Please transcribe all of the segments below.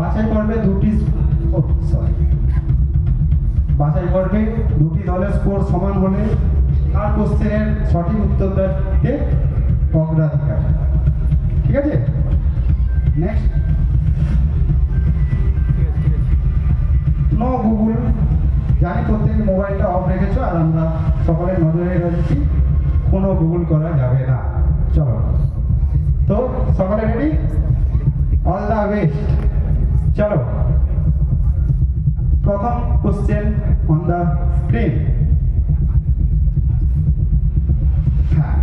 বাছাই পর্বে বাছাই পর্বে দুটি দলের স্কোর সমান হলে তার কোশ্চেনের সঠিক উত্তর দিতে অগ্রাধিকার। ঠিক আছে, নেক্সট। No Google. জানি প্রত্যেকে মোবাইলটা অফ রেখেছো আর আমরা সকলের নজরে রয়েছি, কোনো গুগল করা যাবে না। চলো, তো সকলে রেডি? All the best. চলো, প্রথম কোশ্চেন অন দ্য স্ক্রিন। হ্যাঁ,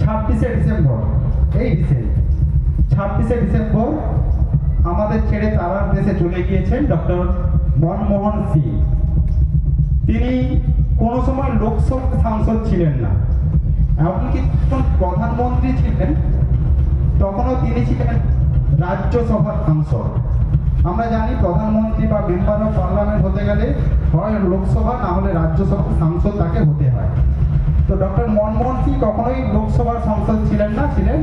26শে ডিসেম্বর, এই রিসেন্ট 26শে ডিসেম্বর আমাদের ছেড়ে তারার দেশে চলে গিয়েছেন ডক্টর মনমোহন সিং। তিনি কোনো সময় লোকসভা সাংসদ ছিলেন না, এমনকি যখন প্রধানমন্ত্রী ছিলেন তখনও তিনি ছিলেন রাজ্যসভার সাংসদ। আমরা জানি প্রধানমন্ত্রী বা মেম্বার অফ পার্লামেন্ট হতে গেলে হয় লোকসভা না হলে রাজ্যসভার সাংসদ তাকে হতে হয়। তো ডক্টর মনমোহন সিং কখনোই লোকসভার সাংসদ ছিলেন না, ছিলেন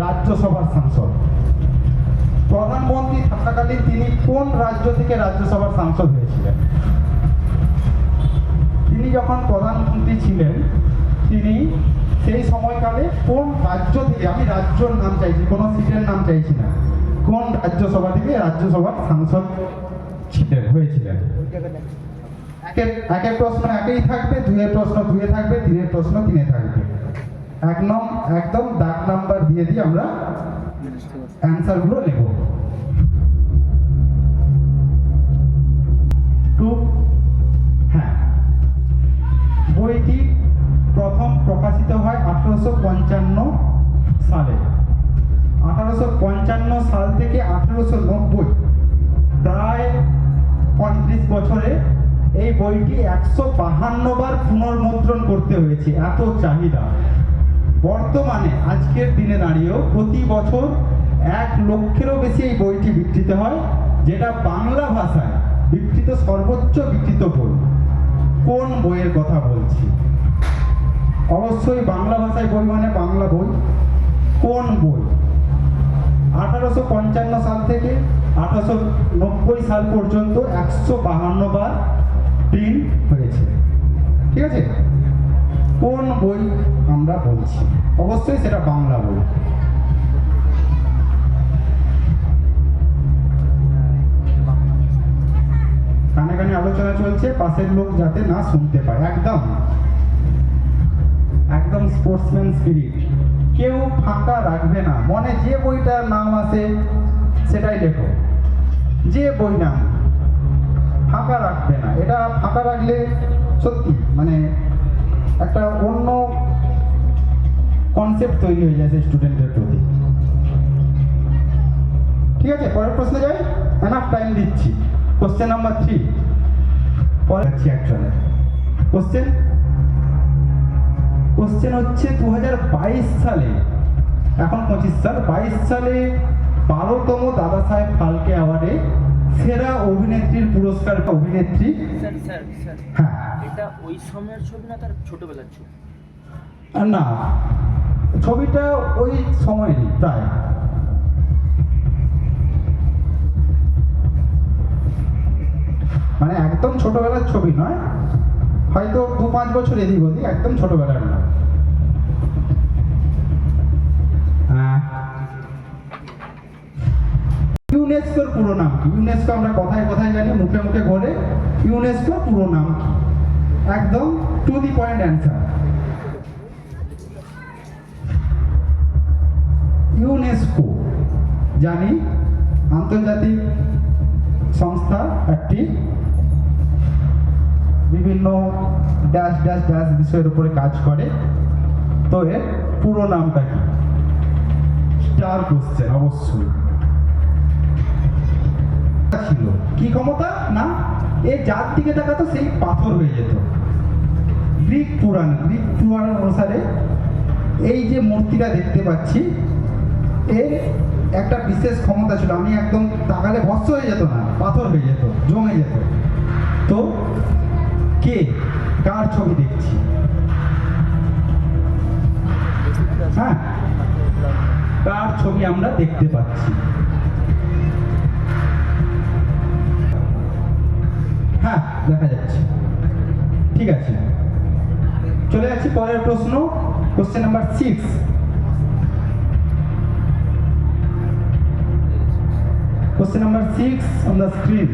রাজ্যসভার সাংসদ। প্রধানমন্ত্রী থাকাকালীন তিনি কোন রাজ্য থেকে রাজ্যসভার সাংসদ হয়েছিলেন? তিনি যখন প্রধানমন্ত্রী ছিলেন তিনি সেই সময়কালে কোন রাজ্য থেকে, আমি রাজ্যর নাম চাইছি, কোনো সিটের নাম চাইছি না, কোন রাজ্যসভা থেকে রাজ্যসভার সাংসদ হয়েছিলেন? একের প্রশ্ন একেই থাকবে, দুইয়ের প্রশ্ন দুয়ে থাকবে, তিনের প্রশ্ন তিনে থাকবে। একদম দাগ নাম্বার দিয়ে দিয়ে আমরা অ্যান্সারগুলো নেব। হ্যাঁ, বইটি প্রথম প্রকাশিত হয় 1855 সালে। 1855 সাল থেকে 1890, প্রায় 35 বছরে এই বইটি 152 বার পুনর্মুদ্রণ করতে হয়েছে, এত চাহিদা। বর্তমানে আজকের দিনে দাঁড়িয়েও প্রতি বছর 1 লক্ষেরও বেশি এই বইটি বিক্রিত হয়, যেটা বাংলা ভাষায় বিক্রিত সর্বোচ্চ বিক্রিত বই। কোন বইয়ের কথা বলছি? অবশ্যই বাংলা ভাষায় বই মানে বাংলা বই। কোন বই? 1855 সাল থেকে 1890 সাল পর্যন্ত 152 বার প্রিন্ট হয়েছে। ঠিক আছে, কোন বই আমরা বলছি? অবশ্যই সেটা বাংলা বই। কানে কানে আলোচনা চলছে, পাশের লোক যাতে না শুনতে পায়। একদম স্পোর্টসম্যান স্পিরিট। কেউ ফাঁকা রাখবে না, মনে যে বইটার নাম আছে সেটাই লেখো, যে বই নাম, ফাঁকা রাখবে না। এটা ফাঁকা রাখলে সত্যি মানে একটা অন্য কনসেপ্ট তৈরি হয়ে যায় স্টুডেন্টের প্রতি। ঠিক আছে, পরের প্রশ্নে যাই, এনাফ টাইম দিচ্ছি। কোশ্চেন নাম্বার 3 পরে যাচ্ছি অ্যাকচুয়ালি। কোশ্চেন হচ্ছে 2022 সালে, এখন 25 সাল, 22 সালে 12তম দাদা সাহেব ফালকে অ্যাওয়ার্ডে সেরা অভিনেত্রীর পুরস্কার অভিনেত্রী। স্যার হ্যাঁ, এটা ওই সময়ের ছবি না তার ছোটবেলার ছবি? না, ছবিটা ওই সময়েরই প্রায়। মানে একদম ছোটবেলার ছবি নয়, হয়তো 2-5 বছর এদিক ওদিক, একদম ছোটবেলার নয়। ইউনেস্কোর পুরো নাম কি? ইউনেস্কো আমরা কথায় কথায় জানি, মুখে মুখে বলে। ইউনেস্কোর পুরো নাম কি? একদম to the point answer. UNESCO জানি আন্তর্জাতিক সংস্থা, একটি বিভিন্ন ড্যাশ ড্যাশ ড্যাশ বিষয়ের উপরে কাজ করে। তো এর পুরো নামটা কি? স্টার কোশ্চেন অবশ্যই। ছিল কি ক্ষমতা না, এ যার দিকে তাকাতো সেই পাথর হয়ে যেত। গ্রিক পুরাণ অনুসারে এই যে মূর্তিটা দেখতে পাচ্ছি এর একটা বিশেষ ক্ষমতা ছিল, আমি একদম তাকালে ভস্ম হয়ে যেত না, পাথর হয়ে যেত, জমে যেত। তো কে, কার ছবি দেখছি? হ্যাঁ, কার ছবি আমরা দেখতে পাচ্ছি? দেখা যাচ্ছে। ঠিক আছে, চলে যাচ্ছি পরের প্রশ্ন, question number 6। Question number 6 on the screen.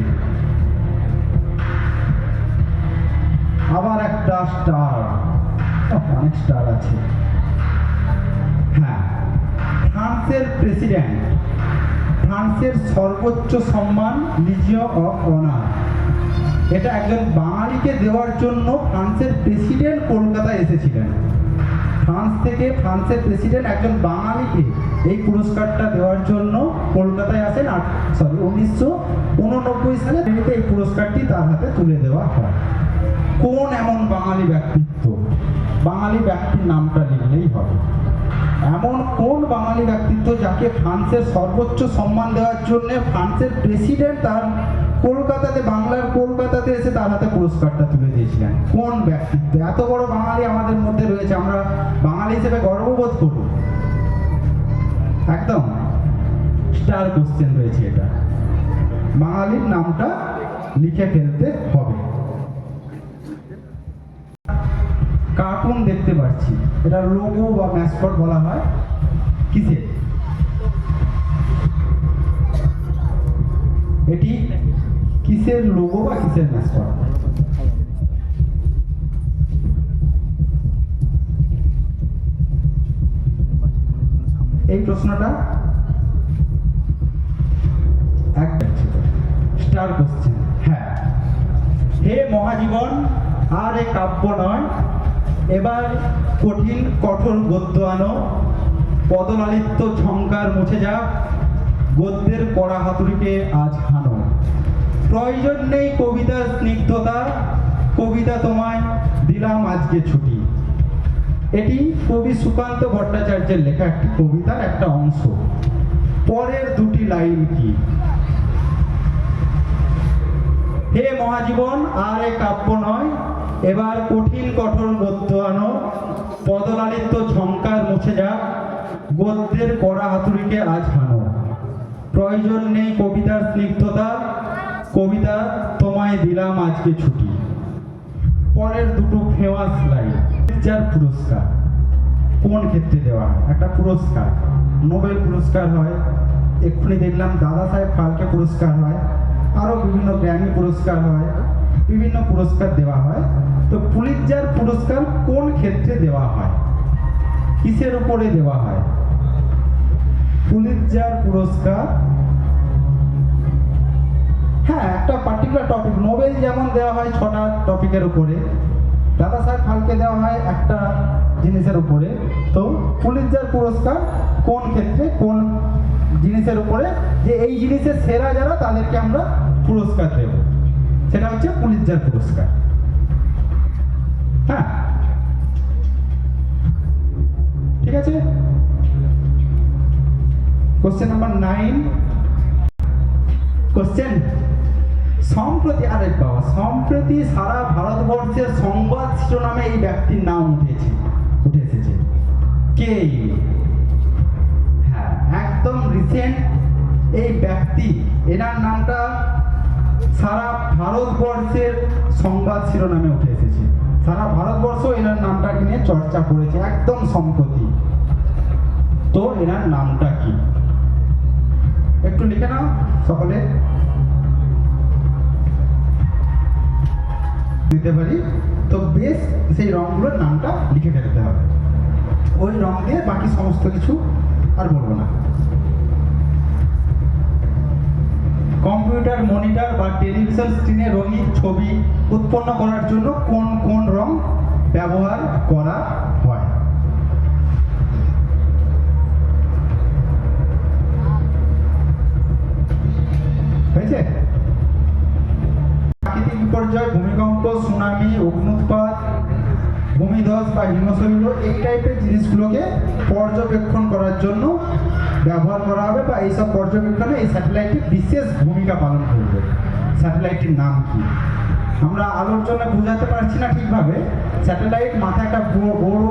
আবার একটা স্টার, অনেক স্টার আছে। হ্যাঁ, ফ্রান্সের প্রেসিডেন্ট, ফ্রান্সের সর্বোচ্চ সম্মান লিজিয়ন অফ অনার, এটা একজন বাঙালিকে দেওয়ার জন্য ফ্রান্সের প্রেসিডেন্ট কলকাতায় এসেছিলেন। ফ্রান্স থেকে ফ্রান্সের প্রেসিডেন্ট একজন বাঙালিকে এই পুরস্কারটা দেওয়ার জন্য কলকাতায় আসেন। 1989 সালে এই পুরস্কারটি তার হাতে তুলে দেওয়া হয়। কোন এমন বাঙালি ব্যক্তিত্ব? বাঙালি ব্যক্তির নামটা লিখলেই হবে। এমন কোন বাঙালি ব্যক্তিত্ব যাকে ফ্রান্সের সর্বোচ্চ সম্মান দেওয়ার জন্য ফ্রান্সের প্রেসিডেন্ট তার কলকাতাতে, বাংলার কলকাতাতে এসে তার হাতে পুরস্কারটা তুলে দিয়েছিলেন? কোন ব্যক্তিত্ব? এত বড় বাঙালি আমাদের মধ্যে রয়েছে, আমরা বাঙালি হিসেবে গর্ববোধ করব। একদম স্টার কোশ্চেন রয়েছে এটা, বাঙালির নামটা লিখে ফেলতে হবে। কার্টুন দেখতে পাচ্ছি, এটা লোগো বা ম্যাসকট বলা হয় কিসের? এটি কিসের লোগো বা কিসের ম্যাসকট? এই প্রশ্নটা স্টার কোশ্চেন। হ্যাঁ, হে মহাজীবন আর এ কাব্য নয়, এবার কঠিন কঠোর গদ্য আনো, পদলালিত্য ঝংকার মুছে যাক, গদ্যের কড়া হাতুড়িকে আজ হানো। প্রয়োজন নেই কবিতার স্নিগ্ধতা, কবিতা তোমায় দিলাম আজকে ছুটি। এটি কবি সুকান্ত ভট্টাচার্যের লেখা একটি কবিতার একটা অংশ। পরের দুটি লাইন কি? হে মহাজীবন আর এ কাব্য নয়, এবার কঠিন কঠোর গদ্য আনো, পদলালিত্য ঝংকার মুছে যাক, গদ্যের কড়া হাতুড়িকে আজ হানো। প্রয়োজন নেই কবিতার স্নিগ্ধতা, কবিতা তোমায় দিলাম আজকে ছুটি। পরের দুটো ফেমাস লাইন। যার পুরস্কার কোন ক্ষেত্রে দেওয়া হয়? একটা পুরস্কার, নোবেল পুরস্কার হয়, এক্ষুনি দেখলাম দাদা সাহেব ফালকে পুরস্কার হয়, আরো বিভিন্ন গ্র্যামি পুরস্কার হয়, বিভিন্ন পুরস্কার দেওয়া হয়। তো পুলিৎজার পুরস্কার কোন ক্ষেত্রে দেওয়া হয়? কিসের উপরে দেওয়া হয়? পুলিৎজার পুরস্কার, হ্যাঁ, একটা পার্টিকুলার টপিক। নোবেল যেমন দেওয়া হয় 6টা টপিকের উপরে, দাদা সাহেব ফালকে দেওয়া হয় একটা জিনিসের উপরে। তো পুলিৎজার পুরস্কার কোন ক্ষেত্রে, কোন জিনিসের উপরে, যে এই জিনিসের সেরা যারা তাদেরকে আমরা পুরস্কার দেব, সেটা হচ্ছে পুলিৎজার পুরস্কার। হ্যাঁ, ঠিক আছে। Question number 9। কোশ্চেন, সম্প্রতি, আরে বাবা, সম্প্রতি সারা ভারতবর্ষের সংবাদ শিরোনামে এই ব্যক্তির নাম উঠে এসেছে। কে? হ্যাঁ, একদম রিসেন্ট এই ব্যক্তি, এনার নামটা সারা ভারতবর্ষের সংবাদ শিরোনামে উঠে এসেছে। সারা ভারতবর্ষ এনার নামটাকে নিয়ে চর্চা করেছে, একদম সম্প্রতি। তো এনার নামটা কি? একটু লিখে নাও সকলে। দিতে পারি তো বেশ, সেই রঙগুলোর নামটা লিখে ফেলতে হবে। ওই রং দিয়ে বাকি সমস্ত কিছু আর বলবো না। কম্পিউটার মনিটর বা টেলিভিশন স্ক্রিনে রঙিন ছবি উৎপন্ন করার জন্য কোন কোন রং ব্যবহার করা হয়? হয়েছে? প্রাকৃতিক বিপর্যয়, ভূমিকম্প, সুনামি, অগ্নুৎপাত, ভূমিধস বা হিমশৈল, এই টাইপের জিনিসগুলোকে পর্যবেক্ষণ করার জন্য ব্যবহার করা হবে, বা এইসব পর্যবেক্ষণে এই স্যাটেলাইটটি বিশেষ ভূমিকা পালন করবে। স্যাটেলাইটটির নাম কি? আমরা আলোর জন্য বোঝাতে পারছি না ঠিকভাবে। স্যাটেলাইট মাথায় একটা বড়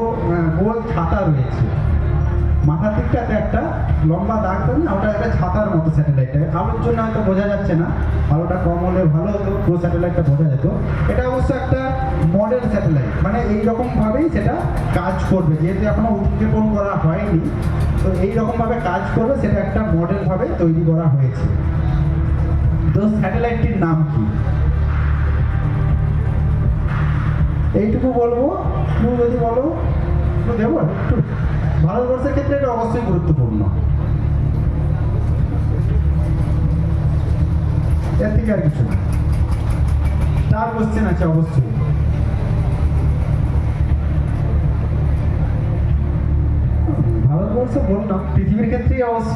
গোল ছাতা রয়েছে, মাথার দিকটাতে একটা লম্বা দাগ থাকে না, ওটা একটা ছাতার মতো স্যাটেলাইট। আলোর জন্য হয়তো বোঝা যাচ্ছে না, আলোটা কম হলে ভালো হতো, পুরো স্যাটেলাইটটা বোঝা যেত। এটা অবশ্য একটা মডেল স্যাটেলাইট, মানে এইরকমভাবেই সেটা কাজ করবে, যেহেতু এখনো উৎক্ষেপণ করা হয়নি, তো এইরকমভাবে কাজ করবে, সেটা একটা মডেলভাবে তৈরি করা হয়েছে। তো স্যাটেলাইটটির নাম কি? এইটুকু বলবো, তুমি যদি বলো তো দেবো একটু। ভারতবর্ষের ক্ষেত্রে এটা অবশ্যই গুরুত্বপূর্ণ, এর থেকে আর কিছু না। 4 কোশ্চেন আছে অবশ্যই। ভারতবর্ষ বললাম, পৃথিবীর ক্ষেত্রেই অবশ্য,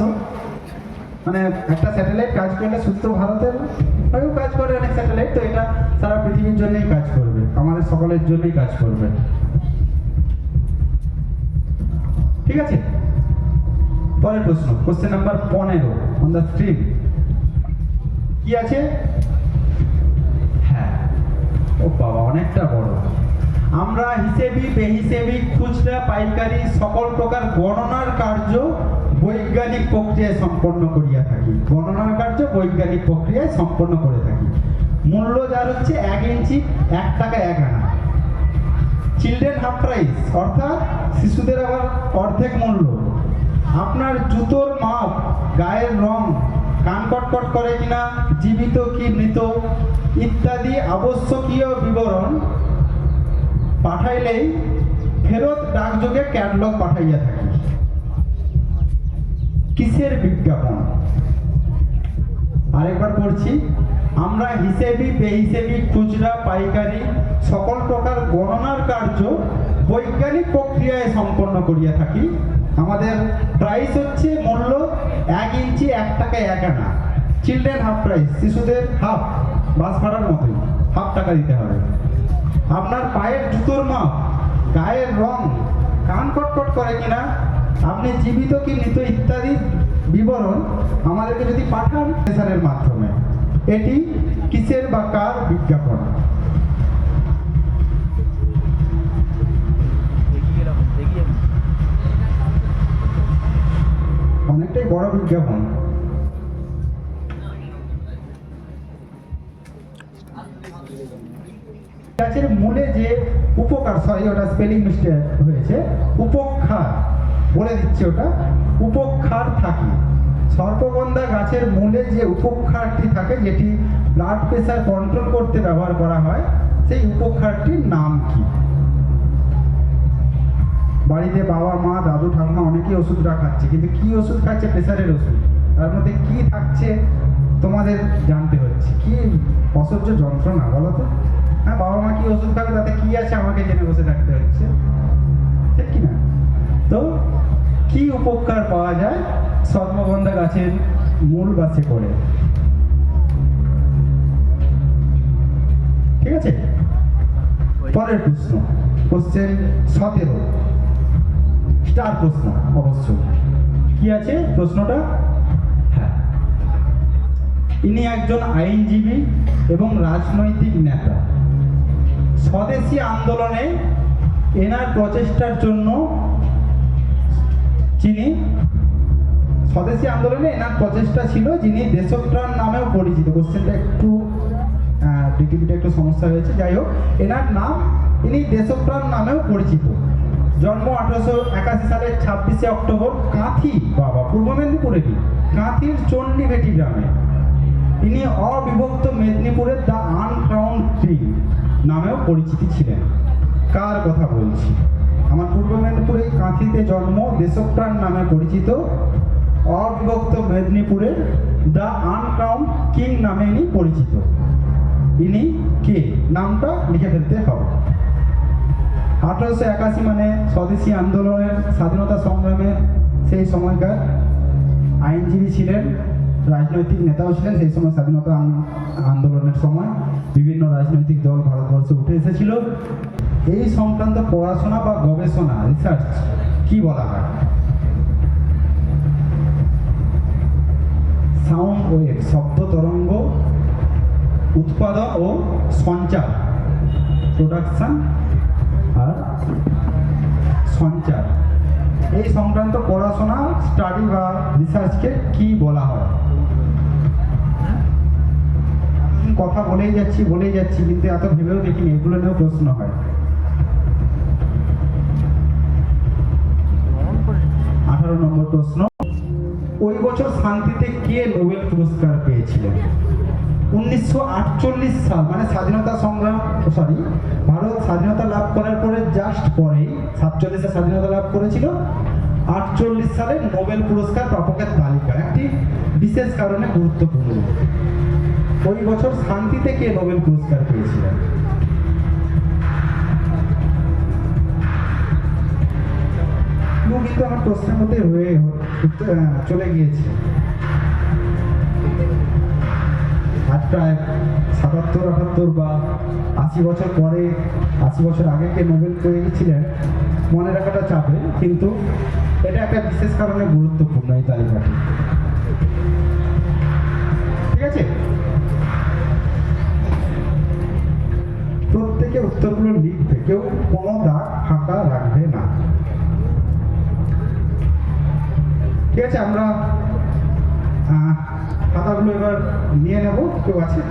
মানে একটা স্যাটেলাইট কাজ করলে শুধু তো ভারতের হয়েও কাজ করে অনেক স্যাটেলাইট, তো এটা সারা পৃথিবীর জন্যই কাজ করবে, আমাদের সকলের জন্যই কাজ করবে। ঠিক আছে, পরের প্রশ্ন, question number 15 on the screen. কি আছে? হ্যাঁ, ও বাবা অনেকটা বড়। আমরা হিসেবি, বেহিসেবি, খুচরা, পাইকারি সকল প্রকার গণনার কার্য বৈজ্ঞানিক প্রক্রিয়ায় সম্পন্ন করিয়া থাকি। গণনার কার্য বৈজ্ঞানিক প্রক্রিয়ায় সম্পন্ন করে থাকি। মূল্য যার হচ্ছে 1 ইঞ্চি 1 টাকা 1 আনা। চিলড্রেন হাফ প্রাইস, অর্থাৎ শিশুদের আবার অর্ধেক মূল্য। আপনার জুতোর মাপ, গায়ের রং, কান কটকট করে কিনা, জীবিত কি মৃত ইত্যাদি আবশ্যকীয় বিবরণ পাঠাইলেই ফেরত ডাকযোগে ক্যাটালগ পাঠাইয়া থাকি। কিসের বিজ্ঞাপন? আরেকবার পড়ছি, আমরা হিসেবি, বেহিসেবি, খুচরা, পাইকারি সকল প্রকার গণনার কার্য বৈজ্ঞানিক প্রক্রিয়ায় সম্পন্ন করিয়া থাকি। আমাদের প্রাইস হচ্ছে মূল্য 1 ইঞ্চি 1 টাকা 1 আনা। চিলড্রেন হাফ প্রাইস, শিশুদের হাফ, বাস ভাড়ার মতোই হাফ টাকা দিতে হবে। আপনার পায়ের জুতোর মাপ, গায়ের রং, কান কটকট করে কিনা, আপনি জীবিত কি মৃত ইত্যাদি বিবরণ আমাদেরকে যদি পাঠান মেসেজের মাধ্যমে, এটি কিসের বা কার বিজ্ঞাপন? অনেকটাই বড় বিজ্ঞাপন। গাছের মূলে যে উপকার, সরি ওটা স্পেলিং মিস্টেক হয়েছে, উপক্ষার বলে দিচ্ছি, ওটা উপক্ষার থাকে। সর্পগন্ধা গাছের মূলে যে উপক্ষারটি থাকে, যেটি ব্লাড প্রেশার কন্ট্রোল করতে ব্যবহার করা হয়, সেই উপক্ষারটির নাম কি? বাড়িতে বাবা মা দাদু ঠাকুমা অনেকেই ওষুধটা খাচ্ছে, কিন্তু কি ওষুধ খাচ্ছে? প্রেশারের ওষুধ। তার মধ্যে কি থাকছে তোমাদের জানতে হচ্ছে। কি অসহ্য যন্ত্রণা বলো তো। হ্যাঁ, বাবা মা কি ওষুধ খাবে, তাতে কি আছে আমাকে জেনে বসে থাকতে হচ্ছে, ঠিক কি না? তো কি উপকার পাওয়া যায় সর্পগন্ধা গাছের মূল বা শেকড়ে? ঠিক আছে, পরের প্রশ্ন, কোশ্চেন 17, স্টার প্রশ্ন অবশ্যই। কি আছে প্রশ্নটা? হ্যাঁ, ইনি একজন আইনজীবী এবং রাজনৈতিক নেতা। স্বদেশী আন্দোলনে এনার প্রচেষ্টার জন্য যিনি স্বদেশী আন্দোলনে এনার প্রচেষ্টা ছিল, যিনি দেশপ্রাণ নামেও পরিচিত। কোশ্চেনটা একটু ডিটিভিটা একটু সমস্যা হয়েছে, যাই হোক, এনার নাম, ইনি দেশপ্রাণ নামেও পরিচিত। জন্ম 1881 সালের 26শে অক্টোবর, কাঁথি, বাবা পূর্ব মেদিনীপুরেরই, কাঁথির চণ্ডীভেটি গ্রামে। তিনি অবিভক্ত মেদিনীপুরের দ্য আনক্রাউন্ড কিং নামেও পরিচিতি ছিলেন। কার কথা বলছি? আমার পূর্ব মেদিনীপুরে কাঁথিতে জন্ম, দেশপ্রাণ নামে পরিচিত, অবিভক্ত মেদিনীপুরের দ্য আনক্রাউন্ড কিং নামে ইনি পরিচিত। ইনি কে? নামটা লিখে ফেলতে হবে। 1881 মানে স্বদেশী আন্দোলনের, স্বাধীনতা সংগ্রামের সেই সময়কার আইনজীবী ছিলেন, রাজনৈতিক নেতাও ছিলেন। সেই সময় স্বাধীনতা আন্দোলনের সময় বিভিন্ন রাজনৈতিক দল ভারতবর্ষে উঠে এসেছিল। এই সংক্রান্ত পড়াশোনা বা গবেষণা, রিসার্চ কি বলা হয়? সাউন্ড ওয়েভ, শব্দ তরঙ্গ উৎপাদন ও সঞ্চার, প্রোডাকশন আর সঞ্চার, এই সংক্রান্ত পড়াশোনা স্টাডি বা রিসার্চকে কি বলা হয়? কথা বলেই যাচ্ছি কিন্তু এত ভেবেও দেখিনি এগুলো নিয়েও প্রশ্ন হয়। 18 নম্বর প্রশ্ন, ওই বছর শান্তিতে কে নোবেল পুরস্কার পেয়েছিলেন? 1948 সাল, মানে স্বাধীনতা সংগ্রাম, ভারত স্বাধীনতা লাভ করার পরে জাস্ট পরেই 47-এ স্বাধীনতা লাভ করেছিল। 48 সালে নোবেল পুরস্কার প্রাপকের তালিকা একটি বিশেষ কারণে গুরুত্বপূর্ণ। ওই বছর শান্তিতে কে নোবেল পুরস্কার পেয়েছিলেন? কিন্তু আমার প্রশ্নের মধ্যে হয়ে চলে গিয়েছে। আজ প্রায় 77-78 বা 80 বছর পরে, 80 বছর আগে কে নোবেল পেয়ে গেছিলেন মনে রাখাটা চাপে, কিন্তু এটা একটা বিশেষ কারণে গুরুত্বপূর্ণ এই তালিকাটি। ঠিক আছে, প্রত্যেকে উত্তরগুলো লিখবে, কেউ কোনো দাগ ফাঁকা রাখবে না। ঠিক আছে, আমরা খাতাগুলো এবার নিয়ে নেব। কেউ আছে?